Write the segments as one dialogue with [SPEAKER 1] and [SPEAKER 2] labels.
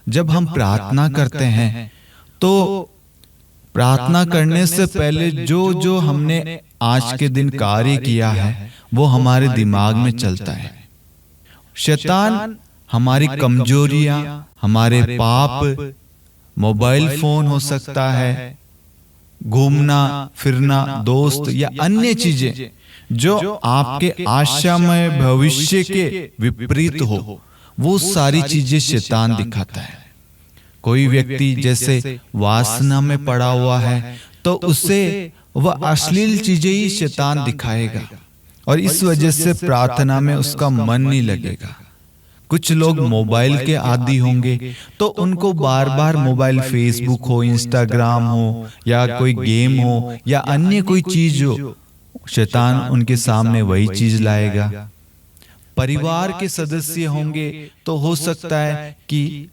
[SPEAKER 1] जब हम प्रार्थना करते हैं तो प्रार्थना करने से पहले जो जो हमने आज के दिन कार्य किया है वो हमारे दिमाग में चलता है। शैतान हमारी कमजोरियां, हमारे पाप, मोबाइल फोन हो सकता है, घूमना फिरना, दोस्त या अन्य चीजें जो आपके आशामय भविष्य के विपरीत हो, वो सारी चीजें शैतान दिखाता है। कोई व्यक्ति जैसे वासना में पड़ा हुआ है तो उसे वह अश्लील चीजें ही शैतान दिखाएगा और इस वजह से प्रार्थना में उसका मन नहीं लगेगा। कुछ लोग मोबाइल के आदी होंगे तो उनको बार बार मोबाइल, फेसबुक हो, इंस्टाग्राम हो या कोई गेम हो या अन्य कोई चीज हो, शैतान उनके सामने वही चीज लाएगा। परिवार के सदस्य होंगे तो हो सकता है कि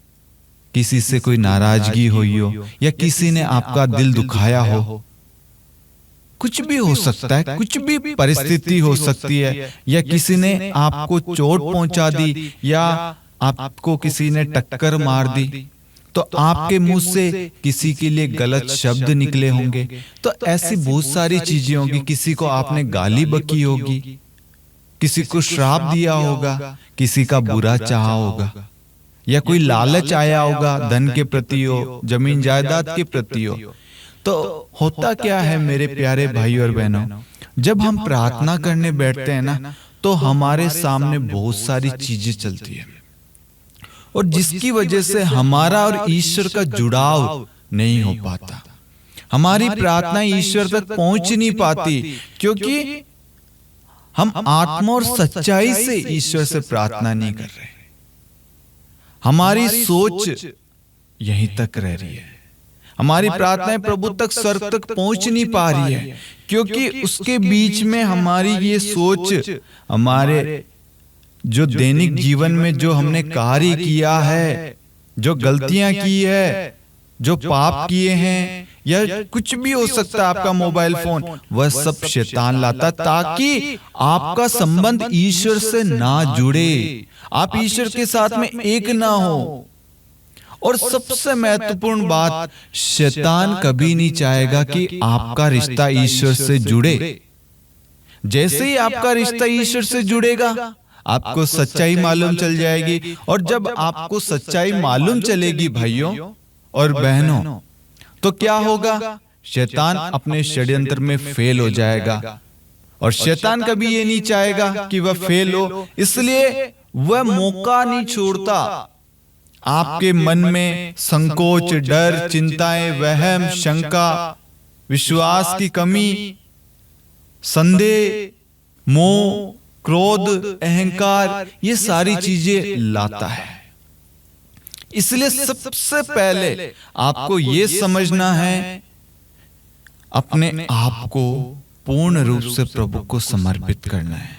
[SPEAKER 1] किसी से कोई नाराजगी हुई हो या किसी ने आपका दिल दुखाया हो, कुछ भी हो सकता है, कुछ भी परिस्थिति हो सकती है, या किसी ने आपको चोट पहुंचा दी या आपको किसी ने टक्कर मार दी तो आपके मुंह से किसी के लिए गलत शब्द निकले होंगे। तो ऐसी बहुत सारी चीजें होंगी। किसी को आपने गाली बकी होगी, किसी को श्राप दिया होगा, किसी का बुरा चाहा होगा या कोई लालच आया होगा, धन के प्रति हो, जमीन जायदाद के प्रति हो। तो होता क्या है मेरे प्यारे भाई और बहनों, जब हम प्रार्थना करने बैठते हैं ना तो हमारे सामने बहुत सारी चीजें चलती है और जिसकी वजह से हमारा और ईश्वर का जुड़ाव नहीं हो पाता। हमारी प्रार्थना ईश्वर तक पहुंच नहीं पाती क्योंकि हम आत्मा और सच्चाई से ईश्वर से प्रार्थना नहीं कर रहे। हमारी सोच यहीं तक रह रही है, हमारी प्रार्थनाएं प्रभु तक, स्वर्ग तक पहुंच नहीं पा रही है क्योंकि उसके बीच में हमारी ये सोच, हमारे जो दैनिक जीवन में जो हमने कार्य किया है, जो गलतियां की है, जो पाप किए हैं या कुछ भी हो सकता है, आपका मोबाइल फोन, वह सब शैतान लाता ताकि आपका संबंध ईश्वर से ना जुड़े, आप ईश्वर के साथ में एक ना हो। और सबसे महत्वपूर्ण बात, शैतान कभी नहीं चाहेगा कि आपका रिश्ता ईश्वर से जुड़े। जैसे ही आपका रिश्ता ईश्वर से जुड़ेगा आपको सच्चाई मालूम चल जाएगी, और जब आपको सच्चाई मालूम चलेगी भाइयों और बहनों, तो क्या होगा, शैतान अपने षड्यंत्र में फेल हो जाएगा। और शैतान कभी ये नहीं चाहेगा कि वह फेल हो, इसलिए वह मौका नहीं छोड़ता आपके मन में संकोच, डर, चिंताएं, वहम, शंका, विश्वास की कमी, संदेह, मोह, क्रोध, अहंकार, ये सारी चीजें लाता है। इसलिए सबसे पहले आपको ये समझना है, अपने आप को पूर्ण रूप से प्रभु को समर्पित करना है।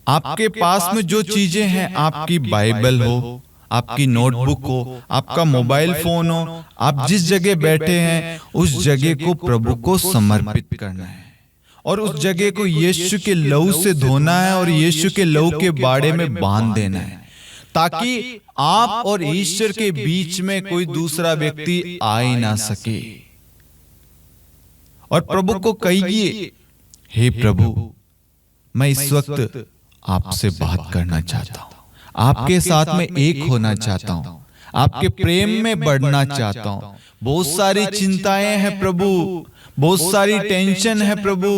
[SPEAKER 1] आपके पास में जो चीजें हैं, आपकी बाइबल हो, आपकी नोटबुक हो, आपका मोबाइल फोन हो, आप जिस जगह बैठे हैं उस जगह को प्रभु को समर्पित करना है और उस जगह को यीशु के लहू से धोना है और यीशु के लहू के बाड़े में बांध देना है ताकि आप और ईश्वर के बीच में कोई दूसरा व्यक्ति आ ही ना सके। और प्रभु को कहिए, हे प्रभु, मैं इस वक्त आपसे बात करना चाहता हूं, आपके साथ में एक होना चाहता हूं, आपके प्रेम में बढ़ना चाहता हूं। बहुत सारी चिंताएं हैं प्रभु, बहुत सारी टेंशन है प्रभु,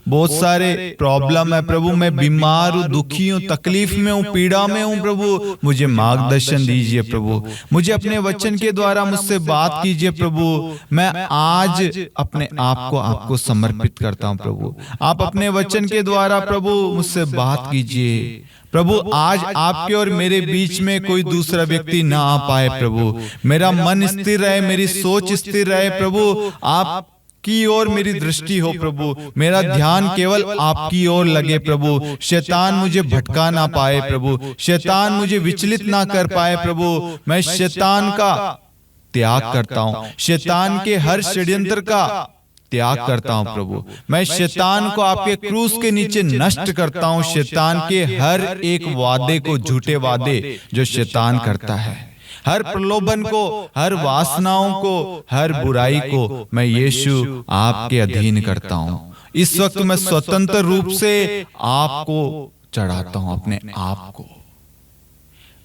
[SPEAKER 1] बहुत सारे प्रॉब्लम है प्रभु, मैं बीमार हूं, दुखी हूं, तकलीफ में हूं, पीड़ा में हूं प्रभु, मुझे मार्गदर्शन दीजिए प्रभु, मुझे अपने वचन के द्वारा मुझसे बात कीजिए प्रभु। मैं आज अपने आप को आपको समर्पित करता हूं प्रभु, आप अपने वचन के द्वारा प्रभु मुझसे बात कीजिए प्रभु। आज आपके और मेरे बीच में कोई दूसरा व्यक्ति ना आ पाए प्रभु, मेरा मन स्थिर रहे, मेरी सोच स्थिर रहे प्रभु, आप की ओर मेरी दृष्टि हो प्रभु, मेरा ध्यान केवल आपकी ओर लगे प्रभु। शैतान मुझे भटका ना पाए प्रभु, शैतान मुझे विचलित ना कर पाए प्रभु। मैं शैतान का त्याग करता हूं, शैतान के हर षड्यंत्र का त्याग करता हूं प्रभु। मैं शैतान को आपके क्रूस के नीचे नष्ट करता हूं, शैतान के हर एक वादे को, झूठे वादे जो शैतान करता है, हर प्रलोभन को, हर वासनाओं को, हर बुराई को मैं यीशु आपके अधीन करता हूं। इस वक्त मैं स्वतंत्र रूप से आपको चढ़ाता हूं, अपने आप को।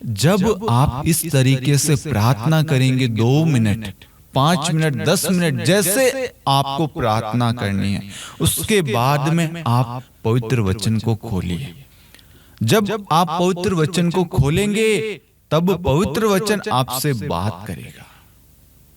[SPEAKER 1] जब आप इस तरीके से प्रार्थना करेंगे, 2 मिनट, 5 मिनट, 10 मिनट, जैसे आपको प्रार्थना करनी है, उसके बाद में आप पवित्र वचन को खोलिए। जब आप पवित्र वचन को खोलेंगे, तब पवित्र वचन आपसे बात करेगा।